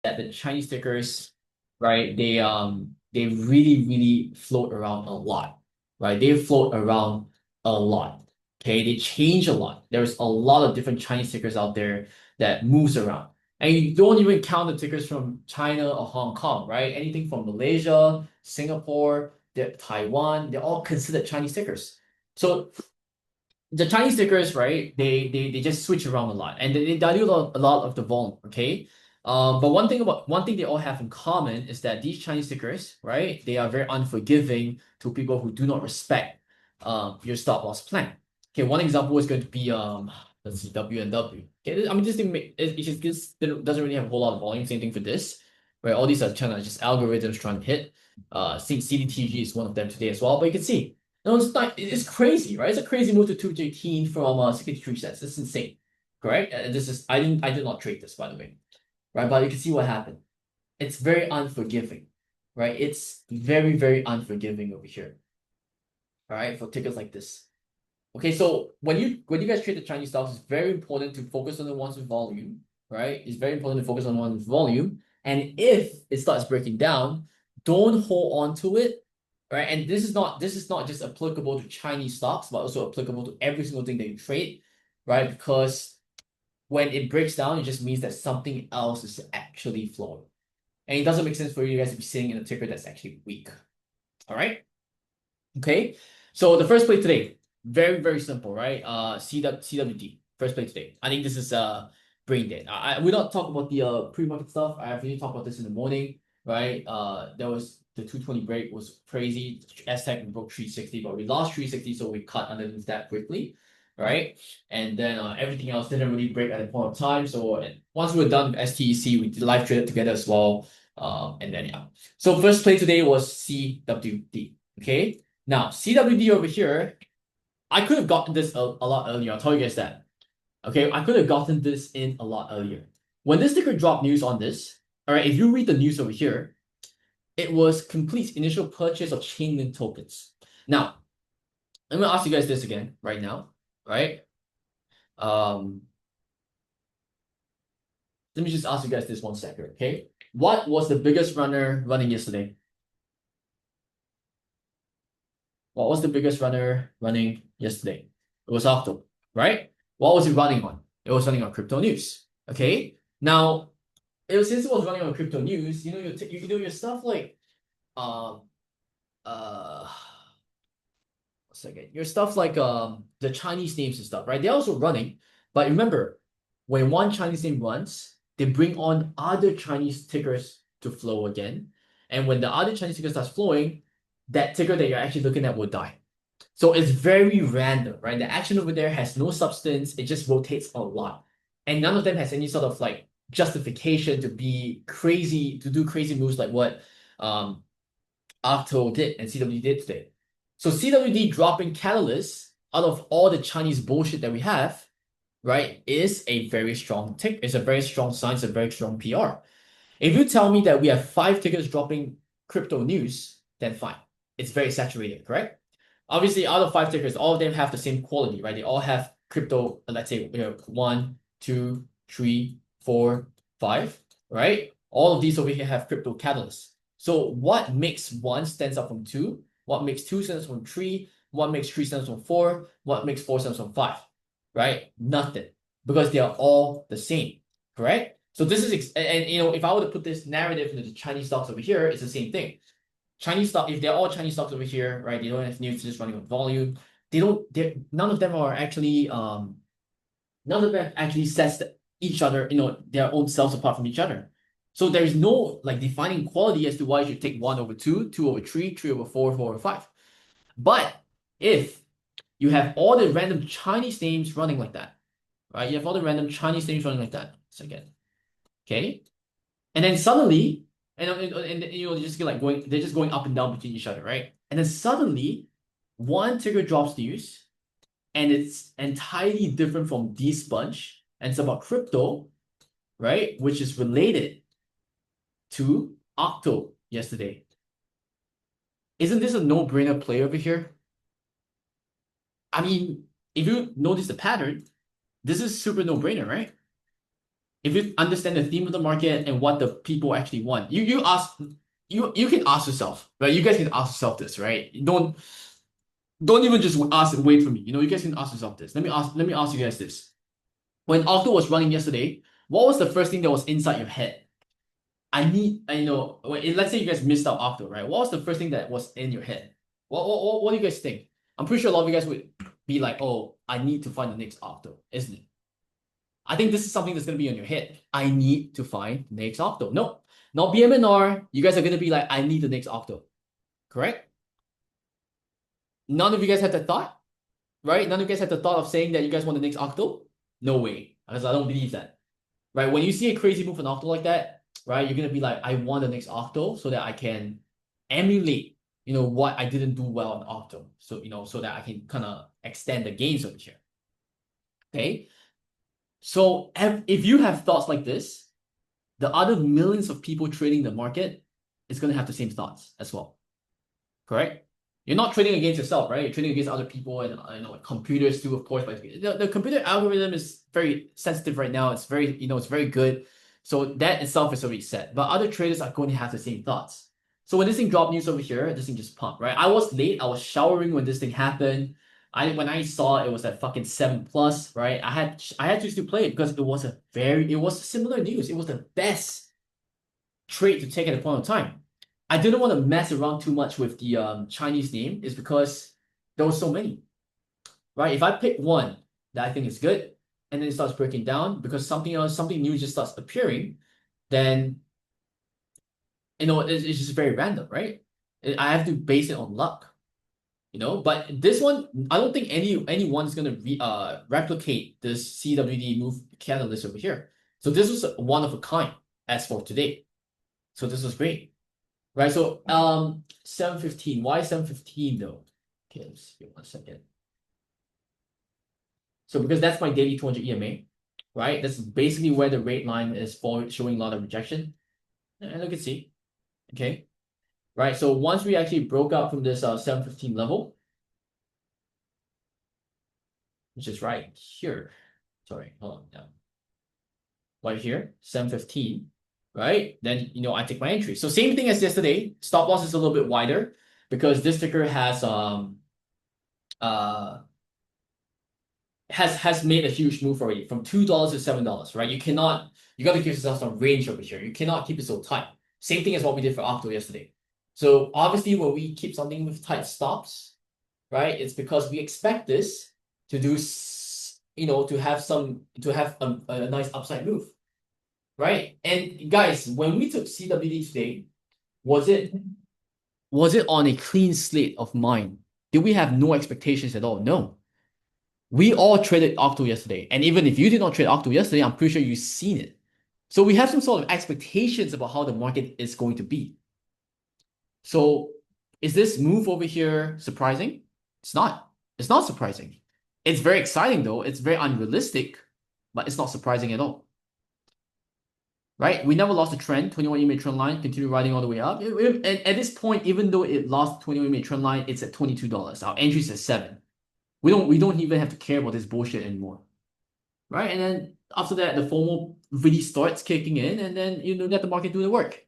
that the Chinese stickers, right? They really float around a lot, right? They float around a lot. Okay, they change a lot. There's a lot of different Chinese stickers out there that moves around. And you don't even count the tickers from China or Hong Kong, right? Anything from Malaysia, Singapore, Taiwan, they're all considered Chinese stickers. So the Chinese stickers, right? They just switch around a lot, and they dilute a lot of the volume. Okay. But one thing they all have in common is that these Chinese stickers, right? They are very unforgiving to people who do not respect your stop loss plan. Okay, one example is going to be let's see, WNW. Okay, I mean this thing it doesn't really have a whole lot of volume. Same thing for this, right? All these are kind of just algorithms trying to hit. CDTG is one of them today as well. But you can see no, it's not. It's crazy, right? It's a crazy move to 218 from 63 cents. This is insane, correct? This is I did not trade this by the way, right? But you can see what happened. It's very unforgiving, right? It's very unforgiving over here, all right? For tickets like this. Okay, so when you guys trade the Chinese stocks, it's very important to focus on the ones with volume, right? It's very important to focus on the ones with volume. And if it starts breaking down, don't hold on to it, right? And this is not just applicable to Chinese stocks, but also applicable to every single thing that you trade, right? Because when it breaks down, it just means that something else is actually flowing. And it doesn't make sense for you guys to be sitting in a ticker that's actually weak. All right. Okay. So the first play today, very simple, right? CWD, first play today. I think this is brain dead. We don't talk about the pre-market stuff. I really talk about this in the morning, right? There was the 220 break was crazy. STech broke 360, but we lost 360, so we cut underneath that quickly, right? And then everything else didn't really break at the point of time. So once we were done with STEC, we live traded together as well. And then yeah. So first play today was CWD. Okay. Now, CWD over here, I could have gotten this a lot earlier. I'll tell you guys that. Okay, I could have gotten this in a lot earlier. When this ticker dropped news on this, all right, if you read the news over here, it was complete initial purchase of Chainlink tokens. Now, I'm gonna ask you guys this again right now, right? Um, Let me just ask you guys this 1 second, okay? What was the biggest runner running yesterday? What was the biggest runner running yesterday? It was Octo, right? What was it running on? It was running on crypto news. Okay. Now, since it was running on crypto news, you know your stuff like um uh 1 second, your stuff like the Chinese names and stuff, right? They're also running, but remember, when one Chinese name runs, they bring on other Chinese tickers to flow again, and when the other Chinese ticker starts flowing, that ticker that you're actually looking at will die. So it's very random, right? The action over there has no substance. It just rotates a lot. And none of them has any sort of like justification to be crazy, to do crazy moves like what Octo did and CWD did today. So CWD dropping Catalyst out of all the Chinese bullshit that we have, right, is a very strong tick. It's a very strong sign. It's a very strong PR. If you tell me that we have 5 tickets dropping crypto news, then fine. It's very saturated, correct? Obviously, out of 5 tickers, all of them have the same quality, right? They all have crypto, let's say, 1, 2, 3, 4, 5, right? All of these over here have crypto catalysts. So what makes one stands out from two? What makes two stands from three? What makes three stands from four? What makes four stands from five? Right? Nothing. Because they are all the same, correct? So this is, if I were to put this narrative into the Chinese stocks over here, it's the same thing. Chinese stock, if they're all Chinese stocks over here, right? They don't have news just running on volume. None of them are actually none of them actually sets each other, their own selves apart from each other. So there is no like defining quality as to why you should take 1/2, 2/3, 3/4, 4/5. But if you have all the random Chinese names running like that, right? You have all the random Chinese names running like that. Second. Okay. And then suddenly, they just get like they're just going up and down between each other, right? And then suddenly, one ticker drops news, and it's entirely different from this bunch, and it's about crypto, right? Which is related to Octo yesterday. Isn't this a no-brainer play over here? I mean, if you notice the pattern, this is super no-brainer, right? if you understand the theme of the market and what the people actually want, you can ask yourself, right? You guys can ask yourself this, right? Don't even just ask and wait for me. You guys can ask yourself this. Let me ask you guys this. When Octo was running yesterday, what was the first thing that was inside your head? Let's say you guys missed out Octo, right? What was the first thing that was in your head? What do you guys think? I'm pretty sure a lot of you guys would be like, oh, I need to find the next Octo, isn't it? I think this is something that's going to be on your head. I need to find the next Octo. No, not BMNR. You guys are going to be like, I need the next Octo. Correct? None of you guys had that thought, right? None of you guys had the thought of saying that you guys want the next Octo? No way, because I don't believe that. Right? When you see a crazy move on Octo like that, right, you're going to be like, I want the next Octo so that I can emulate, what I didn't do well on Octo. So, so that I can kind of extend the gains over here. Okay? So if you have thoughts like this, the other millions of people trading the market is going to have the same thoughts as well. Correct? You're not trading against yourself, right? You're trading against other people and computers too, of course. But the computer algorithm is very sensitive right now. It's very, it's very good. So that itself is already set. But other traders are going to have the same thoughts. So when this thing dropped news over here, this thing just pumped, right? I was late. I was showering when this thing happened. When I saw it was at fucking 7+, right? I had to still play it because it was similar news. It was the best trade to take at a point of time. I didn't want to mess around too much with the Chinese name, is because there were so many, right? If I pick one that I think is good and then it starts breaking down because something new just starts appearing, then it's just very random, right? I have to base it on luck. But this one, I don't think anyone's gonna replicate this CWD move catalyst over here. So this was one of a kind as for today. So this was great, right? So 715. Why 715 though? Okay, let's give 1 second. So because that's my daily 200 EMA, right? That's basically where the rate line is showing a lot of rejection, and look and see, okay. Right, so once we actually broke out from this 715 level, which is right here. Sorry, hold on. Yeah. Right here, 715, right? Then I take my entry. So same thing as yesterday. Stop loss is a little bit wider because this ticker has made a huge move already from $2 to $7, right? You got to give yourself some range over here. You cannot keep it so tight. Same thing as what we did for Octo yesterday. So obviously when we keep something with tight stops, right, it's because we expect this to do, to have a nice upside move, right? And guys, when we took CWD today, was it on a clean slate of mind? Did we have no expectations at all? No. We all traded Octo yesterday, and even if you did not trade Octo yesterday, I'm pretty sure you've seen it. So we have some sort of expectations about how the market is going to be. So is this move over here surprising? It's not. It's not surprising. It's very exciting though. It's very unrealistic, but it's not surprising at all. Right? We never lost a trend. 21 EMA trend line, continue riding all the way up. And at this point, even though it lost 21 EMA trend line, it's at $22. Our entry's at 7. We don't even have to care about this bullshit anymore. Right? And then after that, the FOMO really starts kicking in, and then let the market do the work.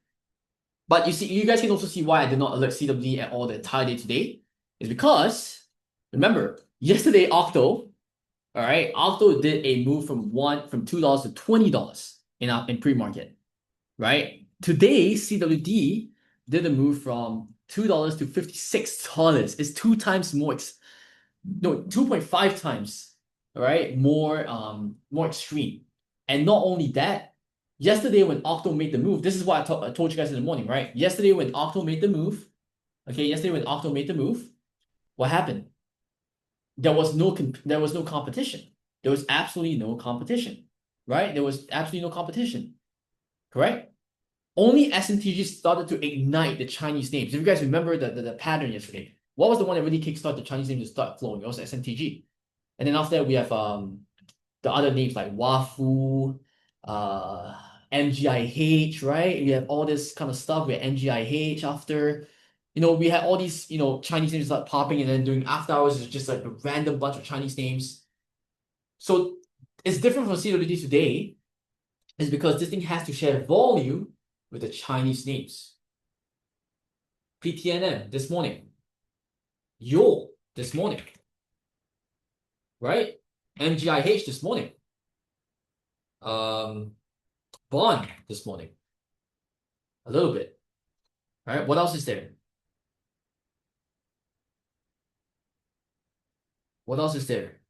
But you guys can also see why I did not alert CWD at all the entire day today. Is because, remember, yesterday Octo, all right, Octo did a move from $2 to $20 in pre-market, right? Today, CWD did a move from $2 to $56. It's 2 times more, 2.5 times, all right, more extreme. And not only that, yesterday when Octo made the move, this is what I told you guys in the morning, right? Yesterday when Octo made the move, what happened? There was no competition. There was absolutely no competition, right? There was absolutely no competition, correct? Only SMTG started to ignite the Chinese names. If you guys remember the pattern yesterday, what was the one that really kickstarted the Chinese names to start flowing? It was SMTG. And then after that, we have the other names like Wafu, MGIH, right? We have all this kind of stuff. We have MGIH after. We had all these, Chinese names start popping, and then during after hours, it's just like a random bunch of Chinese names. So it's different from CWD today, is because this thing has to share volume with the Chinese names. PTNM this morning. YOL this morning. Right? MGIH this morning. Bond this morning. A little bit. All right, what else is there? What else is there?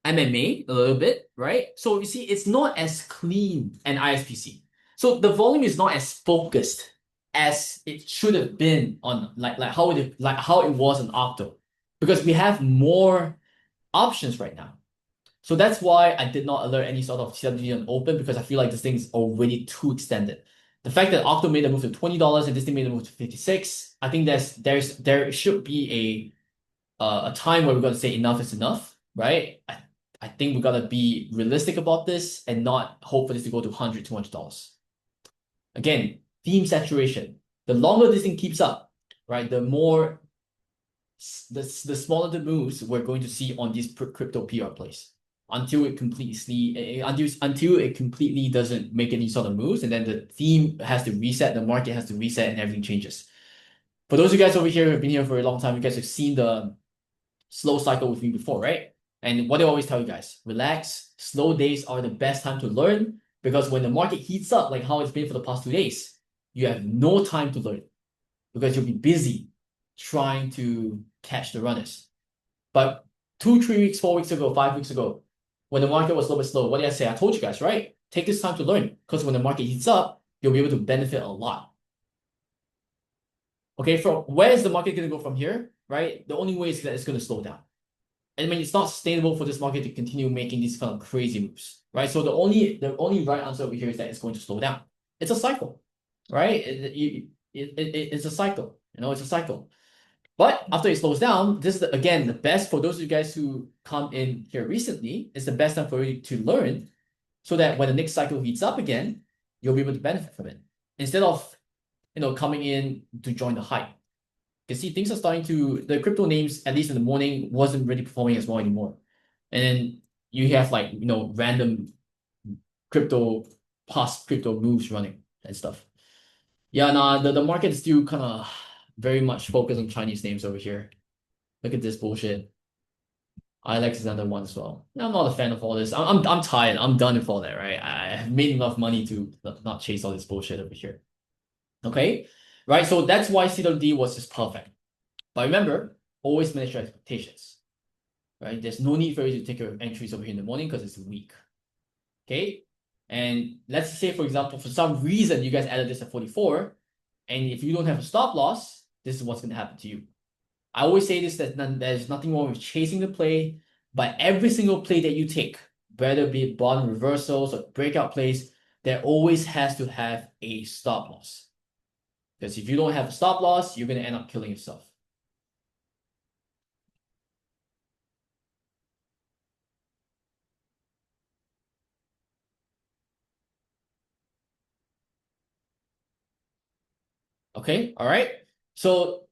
MMA a little bit, right? So you see, it's not as clean an ISPC. So the volume is not as focused as it should have been on like how it was on Octo, because we have more options right now. So that's why I did not alert any sort of CWD on open, because I feel like this thing is already too extended. The fact that Octo made a move to $20 and this thing made a move to 56, I think there should be a time where we're gonna say enough is enough, right? I think we gotta be realistic about this and not hope for this to go to $100, $200. Again, theme saturation. The longer this thing keeps up, right, the more the smaller the moves we're going to see on these crypto PR plays until it completely doesn't make any sort of moves, and then the theme has to reset, the market has to reset, and everything changes. For those of you guys over here who have been here for a long time, you guys have seen the slow cycle with me before, right? And what do I always tell you guys? Relax. Slow days are the best time to learn, because when the market heats up, like how it's been for the past 2 days, you have no time to learn because you'll be busy trying to catch the runners. But 2, 3 weeks, 4 weeks ago, 5 weeks ago, when the market was a little bit slow, what did I say? I told you guys, right? Take this time to learn, because when the market heats up, you'll be able to benefit a lot. Okay, from where is the market going to go from here, right? The only way is that it's going to slow down. And I mean, it's not sustainable for this market to continue making these kind of crazy moves, right? So the only right answer over here is that it's going to slow down. It's a cycle, right? It's a cycle. It's a cycle. But after it slows down, this is again the best for those of you guys who come in here recently. It's the best time for you to learn, so that when the next cycle heats up again, you'll be able to benefit from it instead of coming in to join the hype. You see, things are starting to, the crypto names, at least in the morning, wasn't really performing as well anymore. And then you have like, random crypto moves running and stuff. Yeah, nah, the market is still kind of very much focused on Chinese names over here. Look at this bullshit. ILEX is another one as well. I'm not a fan of all this. I'm tired. I'm done with all that, right? I have made enough money to not chase all this bullshit over here. Okay? Right? So that's why CWD was just perfect. But remember, always manage your expectations. Right? There's no need for you to take your entries over here in the morning because it's weak. Okay? And let's say, for example, for some reason you guys added this at 44, and if you don't have a stop loss, this is what's going to happen to you. I always say this, that there's nothing wrong with chasing the play, but every single play that you take, whether it be bond reversals or breakout plays, there always has to have a stop loss. Because if you don't have a stop loss, you're going to end up killing yourself. Okay, all right. So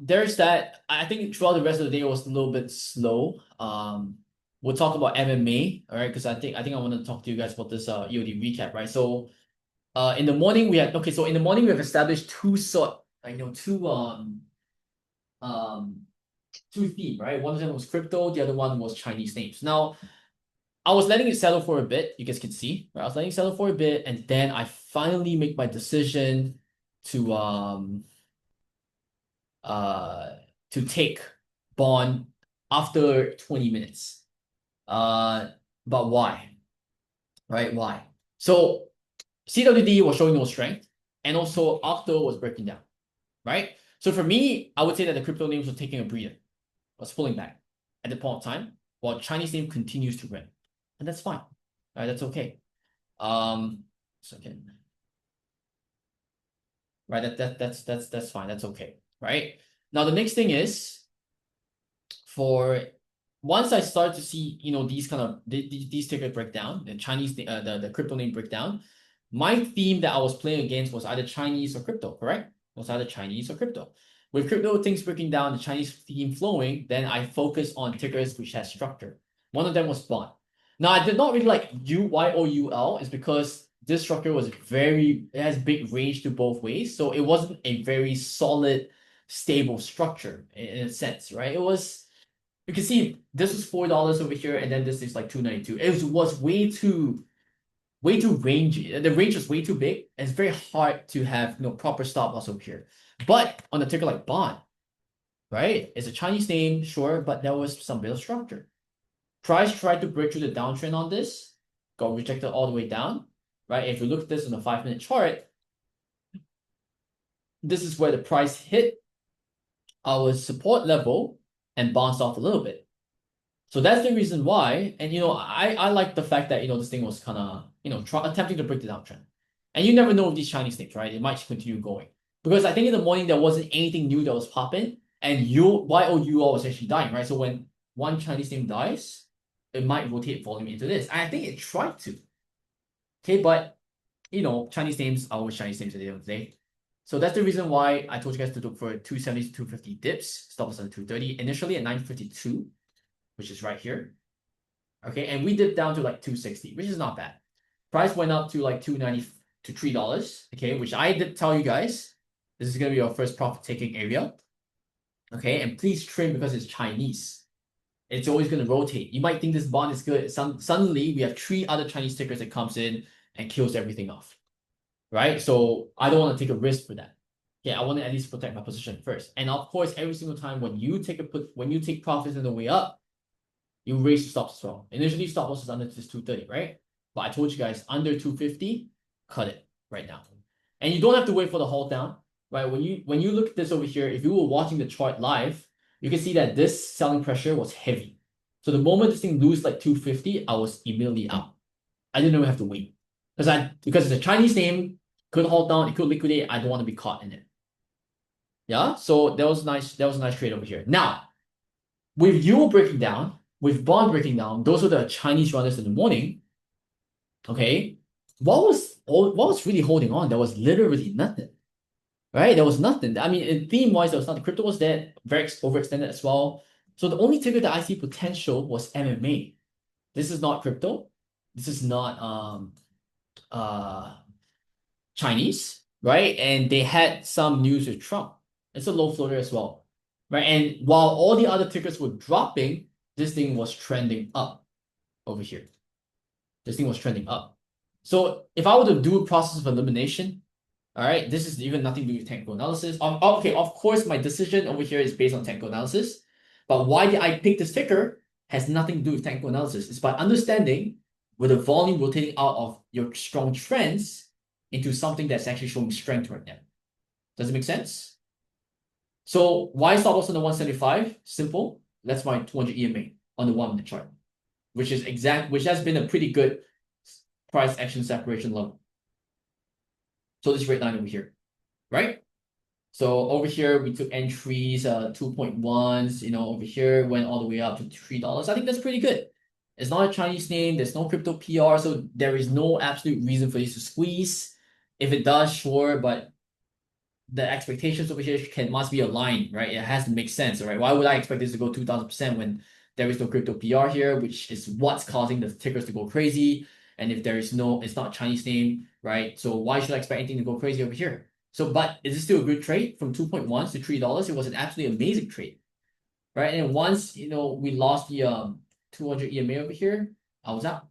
there's that. I think throughout the rest of the day it was a little bit slow. We'll talk about MMA, all right? Because I think I want to talk to you guys about this EOD recap, right? So in the morning we had so in the morning we have established two themes, right? One of them was crypto, the other one was Chinese names. Now I was letting it settle for a bit, you guys can see, right? I was letting it settle for a bit, and then I finally make my decision to take bond after 20 minutes. But why? Right? Why? So CWD was showing no strength, and also Octo was breaking down, right? So for me, I would say that the crypto names were taking a breather, was pulling back at the point of time, while Chinese name continues to run, and that's fine. Right? That's okay. Second. Right? That's fine. That's okay. Right? Now the next thing is, for once I start to see these kind of these tickets break down, the Chinese the crypto name breakdown, my theme that I was playing against was either Chinese or crypto, correct? It was either Chinese or crypto. With crypto things breaking down, the Chinese theme flowing, then I focus on tickers which has structure. One of them was bond. Now I did not really like YOUL is because this structure was it has big range to both ways. So it wasn't a very solid, stable structure in a sense, right? You can see this was $4 over here, and then this is like 292. It was way too rangy. The range was way too big. And it's very hard to have proper stop loss over here. But on a ticker like Bond, right? It's a Chinese name, sure, but there was some bit of structure. Price tried to break through the downtrend on this, got rejected all the way down, right? If you look at this on the 5-minute chart, this is where the price hit our support level and bounced off a little bit. So that's the reason why. And I like the fact that this thing was kind of attempting to break the downtrend. And you never know with these Chinese things, right? It might continue going. Because I think in the morning there wasn't anything new that was popping, and YOUL was actually dying, right? So when one Chinese name dies, it might rotate volume into this. And I think it tried to. Okay, but Chinese names are always Chinese names at the end of the day. So that's the reason why I told you guys to look for 270 to 250 dips. Stop loss on 230. Initially at 952, which is right here. Okay, and we dipped down to like 260, which is not bad. Price went up to like 290 to $3. Okay, which I did tell you guys this is gonna be our first profit taking area. Okay, and please trim because it's Chinese. It's always gonna rotate. You might think this bond is good. Suddenly we have 3 other Chinese tickers that comes in and kills everything off. Right? So I don't want to take a risk for that. Yeah, I want to at least protect my position first. And of course, every single time when you take profits on the way up, you raise the stops as well. Initially, stop loss is under this 230, right? But I told you guys under 250, cut it right now. And you don't have to wait for the halt down, right? When you look at this over here, if you were watching the chart live, you can see that this selling pressure was heavy. So the moment this thing lose like 250, I was immediately out. I didn't even have to wait. Because it's a Chinese name, could halt down, it could liquidate, I don't want to be caught in it. Yeah, so that was nice. That was a nice trade over here. Now, with YOUL breaking down, with bond breaking down, those were the Chinese runners in the morning. Okay, what was really holding on? There was literally nothing, right? There was nothing. I mean, in theme wise, there was nothing. Crypto was dead, very overextended as well. So the only ticker that I see potential was MMA. This is not crypto. This is not Chinese, right? And they had some news with Trump. It's a low floater as well, right? And while all the other tickers were dropping, this thing was trending up over here. This thing was trending up. So if I were to do a process of elimination, all right, this is even nothing to do with technical analysis. Okay, of course, my decision over here is based on technical analysis, but why did I pick this ticker has nothing to do with technical analysis. It's by understanding with the volume rotating out of your strong trends into something that's actually showing strength right now. Does it make sense? So why stop loss on the 175? Simple. That's my 200 EMA on the 1-minute chart, which has been a pretty good price action separation level. So this red line over here, right? So over here we took entries, 2.1s, over here went all the way up to $3. I think that's pretty good. It's not a Chinese name, there's no crypto PR, so there is no absolute reason for this to squeeze. If it does, sure, but the expectations over here must be aligned, right? It has to make sense, right? Why would I expect this to go 2000% when there is no crypto PR here, which is what's causing the tickers to go crazy? And if there is it's not Chinese name, right? So why should I expect anything to go crazy over here? So, but is it still a good trade from 2.1 to $3? It was an absolutely amazing trade, right? And once we lost the 200 EMA over here, I was out.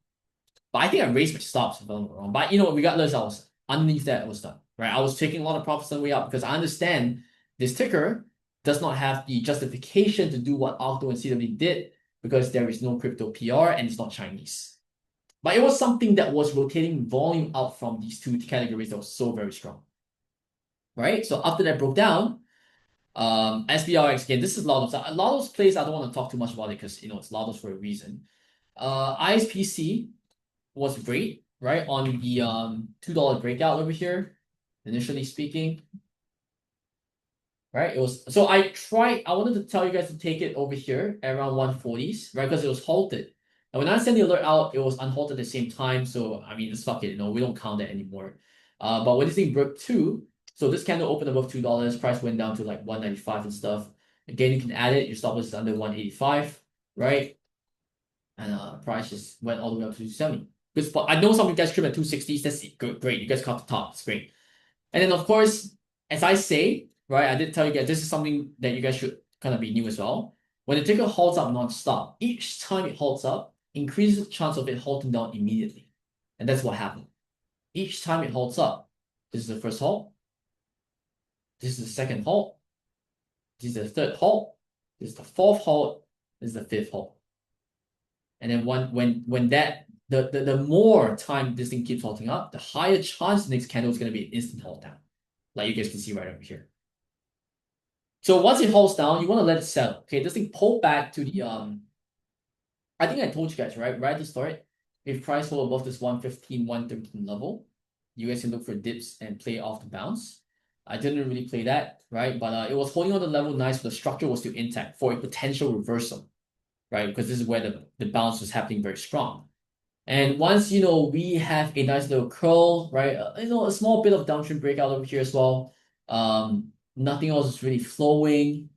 But I think I raised my stops if I'm not wrong. But regardless, I was underneath that, I was done. Right? I was taking a lot of profits on the way up because I understand this ticker does not have the justification to do what Octo and CW did because there is no crypto PR and it's not Chinese. But it was something that was rotating volume out from these two categories that was so very strong. Right? So after that broke down, SPRX again, this is Lados. Lados plays, I don't want to talk too much about it because it's Lados for a reason. ISPC was great, right? On the $2 breakout over here, initially speaking. Right? So I wanted to tell you guys to take it over here at around 140s, right? Because it was halted. And when I sent the alert out, it was unhalted at the same time. So I mean, it's fuck it, we don't count that anymore. But when this thing broke 2, So this candle opened above $2, price went down to like 195 and stuff. Again, you can add it. Your stop loss is under 185, right? And price just went all the way up to 270. Good spot. I know some of you guys trim at 260s. That's good, great. You guys caught the top. It's great. And then of course, as I say, right, I did tell you guys this is something that you guys should kind of be new as well. When the ticker halts up non-stop, each time it halts up, increases the chance of it halting down immediately. And that's what happened. Each time it halts up, this is the first halt, this is the second halt, this is the third halt, this is the fourth halt, this is the fifth halt. And then when that the more time this thing keeps halting up, the higher chance the next candle is going to be an instant halt down, like you guys can see right over here. So once it halts down, you want to let it settle. Okay, this thing pulled back to the I think I told you guys right at the start. If price hold above this 115, 113 level, you guys can look for dips and play off the bounce. I didn't really play that, right? But it was holding on the level nice, but the structure was still intact for a potential reversal, right? Because this is where the bounce was happening very strong. And once we have a nice little curl, right? A small bit of downtrend breakout over here as well. Nothing else is really flowing.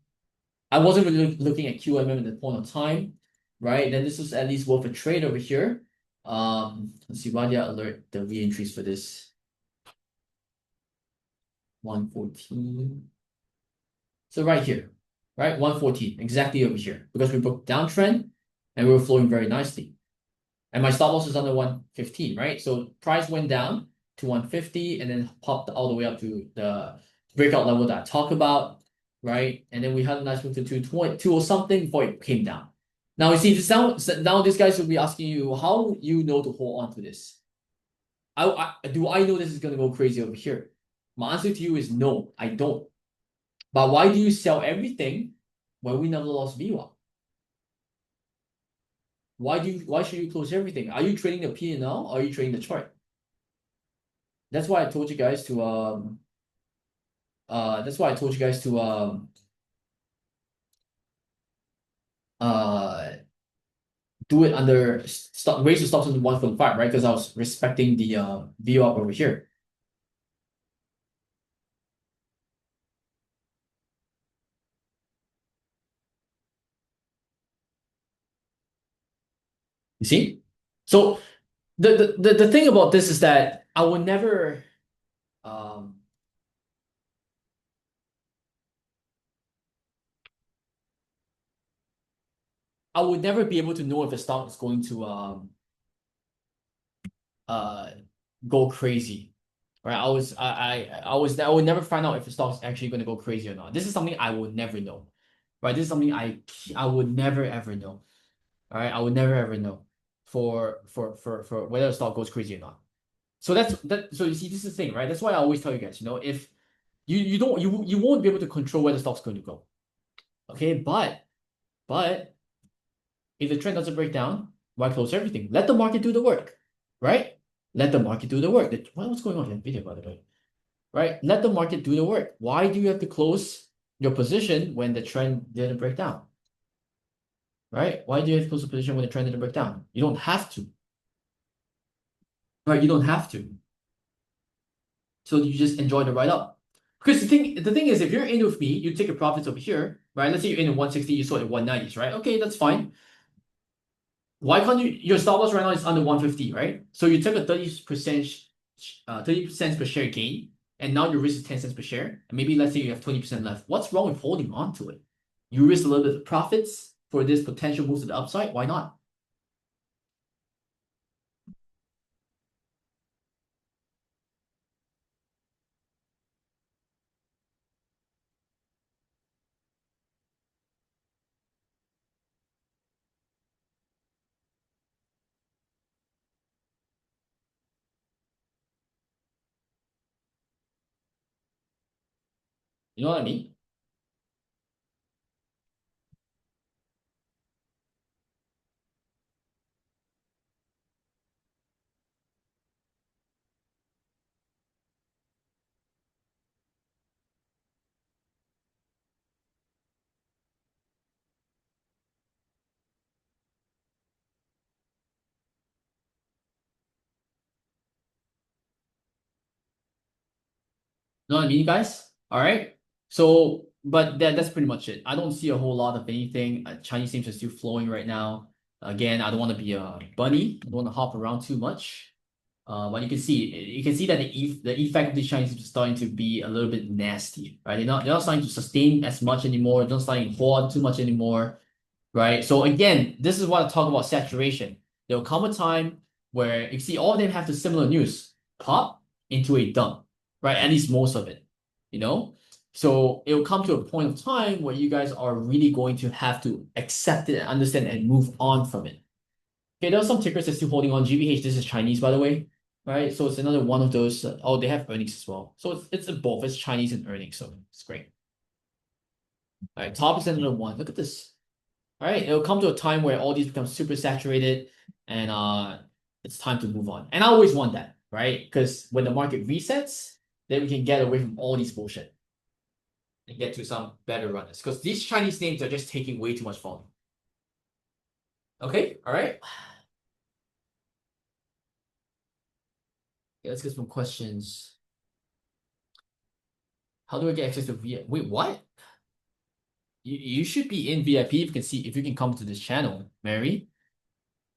I wasn't really looking at QMM at that point of time, right? Then this was at least worth a trade over here. Let's see, why did I alert the re-entries for this? 114. So right here, right? 114, exactly over here. Because we broke downtrend and we were flowing very nicely. And my stop loss is under 115, right? So price went down to 150 and then popped all the way up to the breakout level that I talked about, right? And then we had a nice move to 220, 2 or something before it came down. Now you see, now these guys will be asking you, how you know to hold on to this? Do I know this is going to go crazy over here? My answer to you is no, I don't. But why do you sell everything when we never lost VWAP? Why should you close everything? Are you trading the P&L or are you trading the chart? That's why I told you guys to that's why I told you guys to uh do it under stop raise the stops under 1.5, right? Because I was respecting the VWAP over here. You see? So the thing about this is that I would never um I would never be able to know if a stock is going to uh go crazy. Right? I would never find out if the stock is actually going to go crazy or not. This is something I would never know. Right? This is something I would never ever know. All right, I would never ever know for whether the stock goes crazy or not. So that's that. So you see, this is the thing, right? That's why I always tell you guys, if you don't you won't be able to control where the stock's going to go. Okay, but if the trend doesn't break down, why close everything? Let the market do the work, right? Let the market do the work. What's going on in the video, by the way? Right? Let the market do the work. Why do you have to close your position when the trend didn't break down? Right? Why do you have to close the position when the trend didn't break down? You don't have to. Right? You don't have to. So you just enjoy the ride up. Because the thing is, if you're in with me, you take your profits over here, right? Let's say you're in at 160, you sold at 190s, right? Okay, that's fine. Why can't your stop loss right now is under 150, right? So you took a 30%, 30 cents per share gain, and now your risk is 10 cents per share. And maybe let's say you have 20% left. What's wrong with holding on to it? You risk a little bit of profits for this potential move to the upside. Why not? You know what I mean? know what I mean, guys? All right. So, but that's pretty much it. I don't see a whole lot of anything. Chinese names are still flowing right now. Again, I don't want to be a bunny. I don't want to hop around too much. But you can see that the effect of these Chinese names is starting to be a little bit nasty, right? They're not starting to sustain as much anymore. They're not starting to hoard too much anymore, right? So again, this is what I talk about saturation. There will come a time where you see all of them have the similar news pop into a dump, right? At least most of it, you know? So it will come to a point of time where you guys are really going to have to accept it and understand and move on from it. Okay, there are some tickers that's still holding on. GBH, this is Chinese, by the way, right? So it's another one of those. Oh, they have earnings as well. So it's both. It's Chinese and earnings, so it's great. All right, top is another one. Look at this. All right, it'll come to a time where all these become super saturated, and it's time to move on. And I always want that, right? Because when the market resets, then we can get away from all these bullshit and get to some better runners. Because these Chinese names are just taking way too much volume. Okay, all right. Okay, let's get some questions. How do I get access to VIP? Wait, what? You should be in VIP if you can see if you can come to this channel, Mary.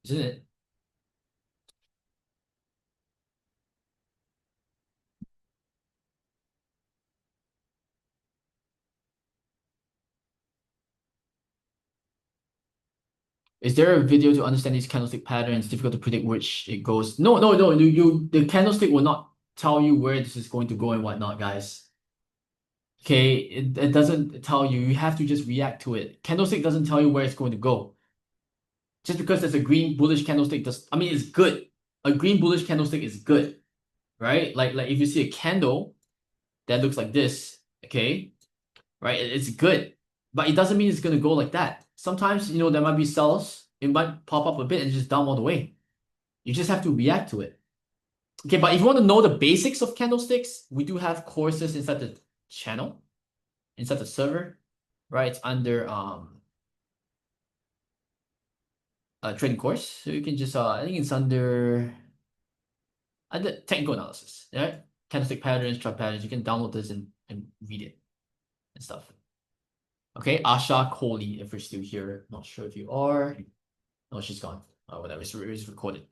Isn't it? Is there a video to understand these candlestick patterns? Difficult to predict which it goes. No, no, no. The candlestick will not tell you where this is going to go and whatnot, guys. Okay, it doesn't tell you. You have to just react to it. Candlestick doesn't tell you where it's going to go. Just because there's a green bullish candlestick it's good. A green bullish candlestick is good, right? Like if you see a candle that looks like this, okay, right? It's good, but it doesn't mean it's gonna go like that. Sometimes there might be sells. It might pop up a bit and just down all the way. You just have to react to it. Okay, but if you want to know the basics of candlesticks, we do have courses inside the channel, inside the server, right? It's under a trading course. So you can just I think it's under technical analysis, right? Candlestick patterns, chart patterns. You can download this and read it and stuff. Okay, Asha Kohli, if you're still here. Not sure if you are. No, she's gone. Oh, whatever. It's recorded.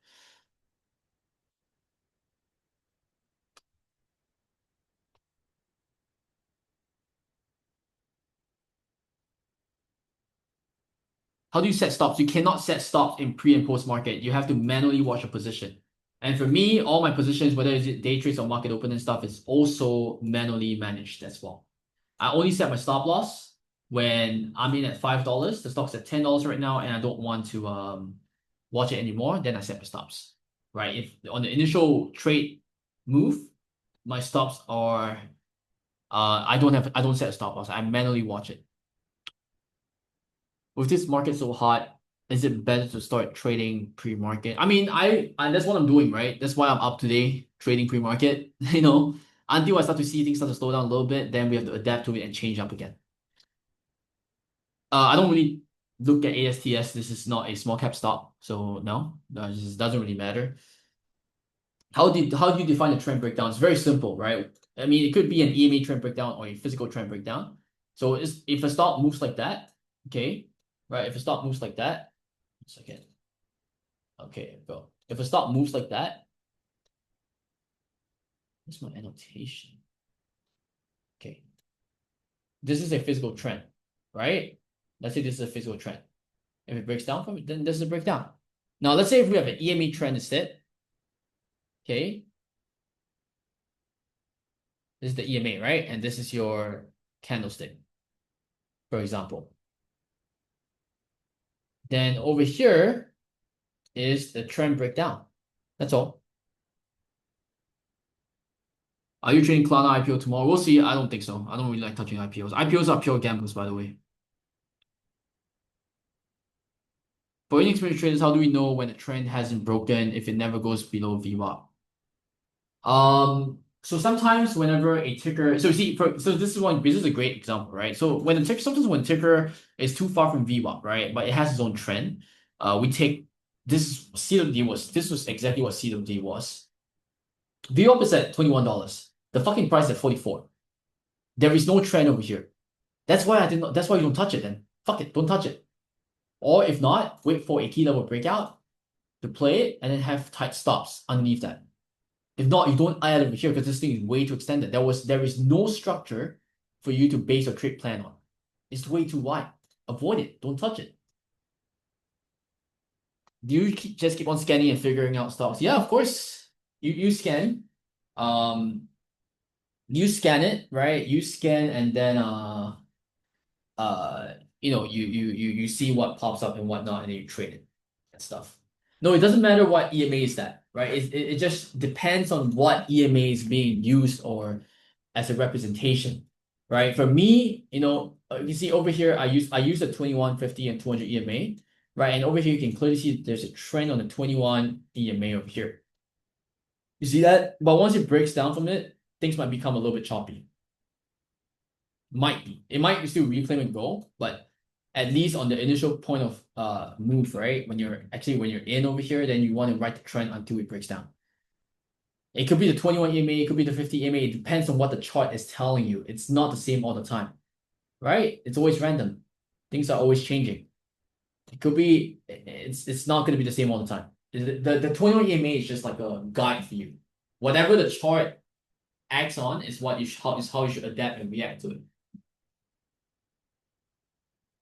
How do you set stops? You cannot set stops in pre and post market. You have to manually watch a position. And for me, all my positions, whether it's day trades or market open and stuff, is also manually managed as well. I only set my stop loss when I'm in at $5. The stock's at $10 right now, and I don't want to watch it anymore. Then I set my stops. Right? If on the initial trade move, my stops are I don't set a stop loss. I manually watch it. With this market so hot, is it better to start trading pre-market? I mean, I that's what I'm doing, right? That's why I'm up today trading pre-market. Until I start to see things start to slow down a little bit, then we have to adapt to it and change up again. I don't really look at ASTS. This is not a small cap stock, so no, it just doesn't really matter. How do you define a trend breakdown? It's very simple, right? I mean, it could be an EMA trend breakdown or a physical trend breakdown. So if a stock moves like that, okay, right? If a stock moves like that, one second. Okay, go. If a stock moves like that, what's my annotation? Okay. This is a physical trend, right? Let's say this is a physical trend. If it breaks down from it, then this is a breakdown. Now, let's say if we have an EMA trend instead. Okay. This is the EMA, right? And this is your candlestick, for example. Then over here is the trend breakdown. That's all. Are you trading Klarna IPO tomorrow? We'll see. I don't think so. I don't really like touching IPOs. IPOs are pure gambles, by the way. For inexperienced traders, how do we know when a trend hasn't broken if it never goes below VWAP? So sometimes whenever a ticker, so you see, so this is a great example, right? So sometimes when ticker is too far from VWAP, right, but it has its own trend, we take this was exactly what CWD was. VWAP is at $21. The fucking price at 44. There is no trend over here. That's why I did not. That's why you don't touch it. Then fuck it, don't touch it. Or if not, wait for a key level breakout to play it and then have tight stops underneath that. If not, you don't add over here because this thing is way too extended. There is no structure for you to base your trade plan on. It's way too wide. Avoid it. Don't touch it. Do you just keep on scanning and figuring out stocks? Yeah, of course. You scan. You scan it, right? You scan and then you see what pops up and whatnot, and then you trade it and stuff. No, it doesn't matter what EMA is that, right? It just depends on what EMA is being used or as a representation, right? For me, you see over here, I use the 2150 and 200 EMA, right? And over here, you can clearly see there's a trend on the 21 EMA over here. You see that? But once it breaks down from it, things might become a little bit choppy. Might be. It might still reclaim and go, but at least on the initial point of move, right? When you're in over here, then you want to ride the trend until it breaks down. It could be the 21 EMA, it could be the 50 EMA. It depends on what the chart is telling you. It's not the same all the time, right? It's always random. Things are always changing. It could be. It's not going to be the same all the time. The 21 EMA is just like a guide for you. Whatever the chart acts on is how you should adapt and react to it.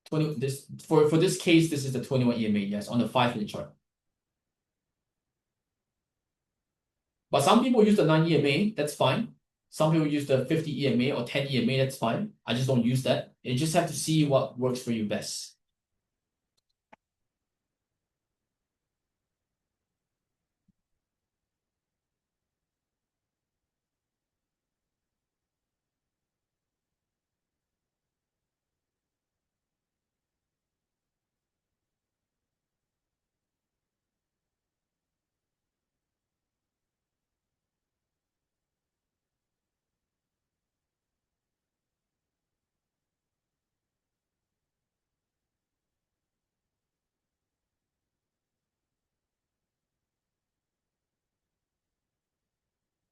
20 this for this case, this is the 21 EMA, yes, on the 5-minute chart. But some people use the 9 EMA, that's fine. Some people use the 50 EMA or 10 EMA, that's fine. I just don't use that. You just have to see what works for you best.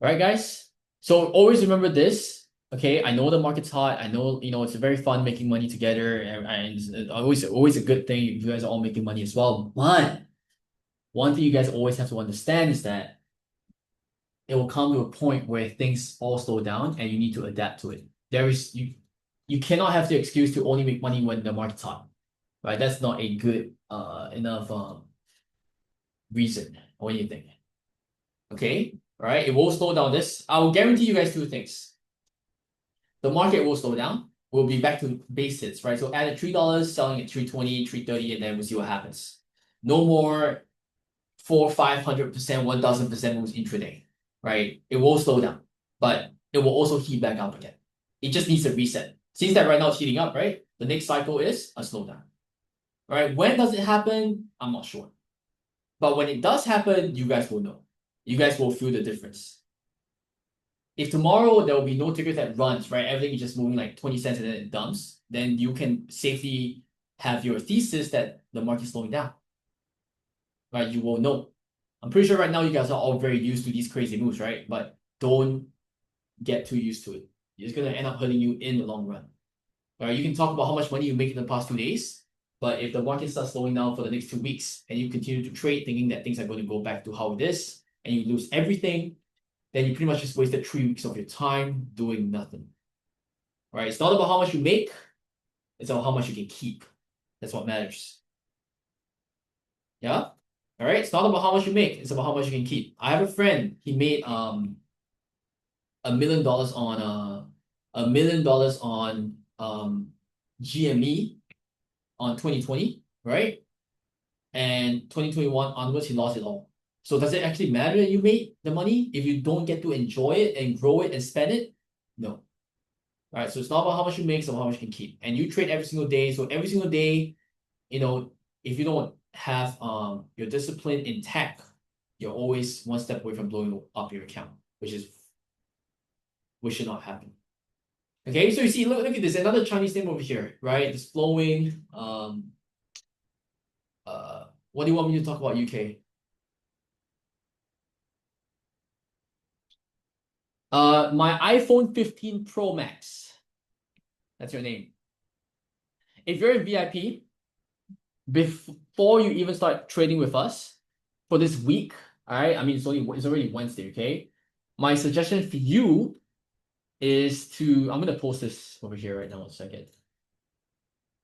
All right, guys? So always remember this. Okay, I know the market's hot. I know, it's very fun making money together, and it's always a good thing if you guys are all making money as well. But one thing you guys always have to understand is that it will come to a point where things all slow down and you need to adapt to it. You cannot have the excuse to only make money when the market's hot, right? That's not a good enough reason or anything. Okay, all right, it will slow down. This I will guarantee you guys two things. The market will slow down. We'll be back to basics, right? So at $3, selling at 320, 330, and then we'll see what happens. No more 400-500%, 1000% moves intraday, right? It will slow down, but it will also heat back up again. It just needs a reset. Since that right now it's heating up, right? The next cycle is a slowdown. All right, when does it happen? I'm not sure. But when it does happen, you guys will know. You guys will feel the difference. If tomorrow there will be no ticker that runs, right? Everything is just moving like 20 cents and then it dumps, then you can safely have your thesis that the market's slowing down. Right? You will know. I'm pretty sure right now you guys are all very used to these crazy moves, right? But don't get too used to it. It's gonna end up hurting you in the long run. Right? You can talk about how much money you make in the past 2 days, but if the market starts slowing down for the next 2 weeks and you continue to trade thinking that things are going to go back to how it is and you lose everything, then you pretty much just wasted 3 weeks of your time doing nothing. Right? It's not about how much you make, it's about how much you can keep. That's what matters. Yeah? All right, it's not about how much you make, it's about how much you can keep. I have a friend, he made $1 million on GME on 2020, right? And 2021 onwards, he lost it all. So does it actually matter that you made the money if you don't get to enjoy it and grow it and spend it? No. All right, so it's not about how much you make, it's about how much you can keep. And you trade every single day. So every single day, if you don't have your discipline intact, you're always one step away from blowing up your account, which should not happen. Okay, so you see, look at this, another Chinese name over here, right? It's flowing. What do you want me to talk about, UK? My iPhone 15 Pro Max. That's your name. If you're in VIP, before you even start trading with us for this week, all right? I mean, it's already Wednesday, okay? My suggestion for you is to, I'm gonna post this over here right now, 1 second.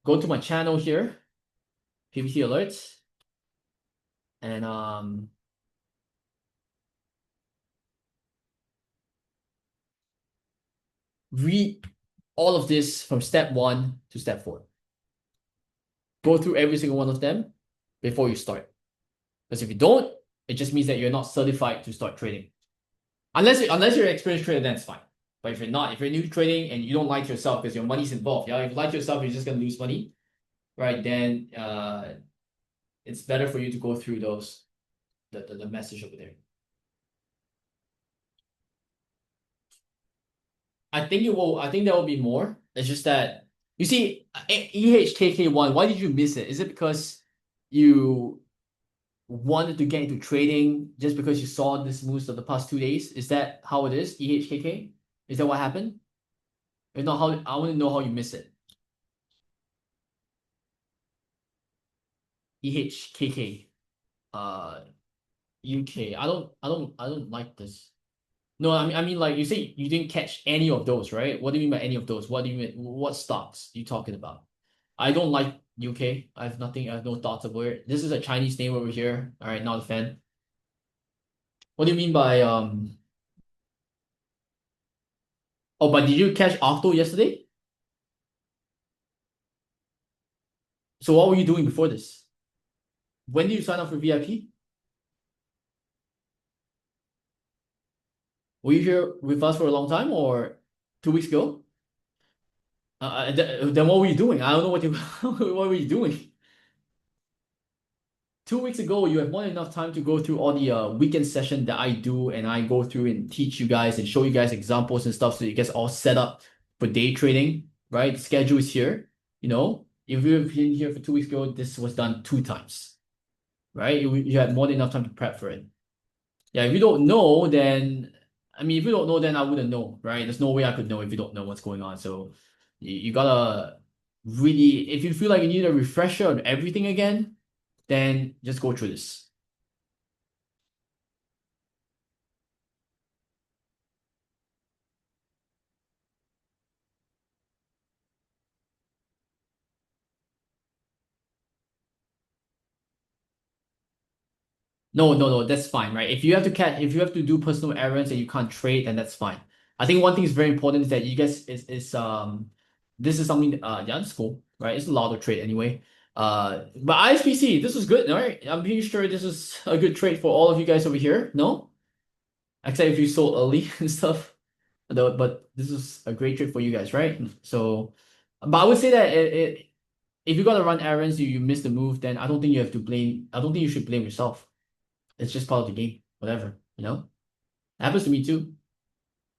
Go to my channel here, PPT alerts, and read all of this from step 1 to step 4. Go through every single one of them before you start. Because if you don't, it just means that you're not certified to start trading. Unless you're an experienced trader, then it's fine. But if you're not, if you're new to trading and you don't like yourself because your money's involved, yeah, if you like yourself, you're just gonna lose money, right? Then it's better for you to go through those the message over there. I think there will be more. It's just that you see EHKK1. Why did you miss it? Is it because you wanted to get into trading just because you saw this moves of the past 2 days? Is that how it is? EHKK? Is that what happened? If not, how I want to know how you miss it. EHKK. UK. I don't like this. No, I mean like you say you didn't catch any of those, right? What do you mean by any of those? What do you mean? What stocks you talking about? I don't like UK. I have nothing. I have no thoughts about it. This is a Chinese name over here. All right, not a fan. What do you mean by Oh, but did you catch Octo yesterday? So what were you doing before this? When did you sign up for VIP? Were you here with us for a long time or 2 weeks ago? Then what were you doing? I don't know what you what were you doing? 2 weeks ago, you have more than enough time to go through all the weekend session that I do, and I go through and teach you guys and show you guys examples and stuff so you guys all set up for day trading, right? The schedule is here. You know, if you've been here for 2 weeks ago, this was done 2 times, right? You had more than enough time to prep for it. Yeah, if you don't know, then I mean, if you don't know, then I wouldn't know, right? There's no way I could know if you don't know what's going on. So you gotta really, if you feel like you need a refresher on everything again, then just go through this. No, that's fine, right? If you have to do personal errands and you can't trade, then that's fine. I think one thing is very important is that you guys is this is something yeah, that's cool, right? It's allowed to trade anyway. But ISPC, this was good, right? I'm pretty sure this is a good trade for all of you guys over here. No? Except if you sold early and stuff. But this is a great trade for you guys, right? So, but I would say that if you gotta run errands, you miss the move, then I don't think you have to blame. I don't think you should blame yourself. It's just part of the game. Whatever, you know? It happens to me too.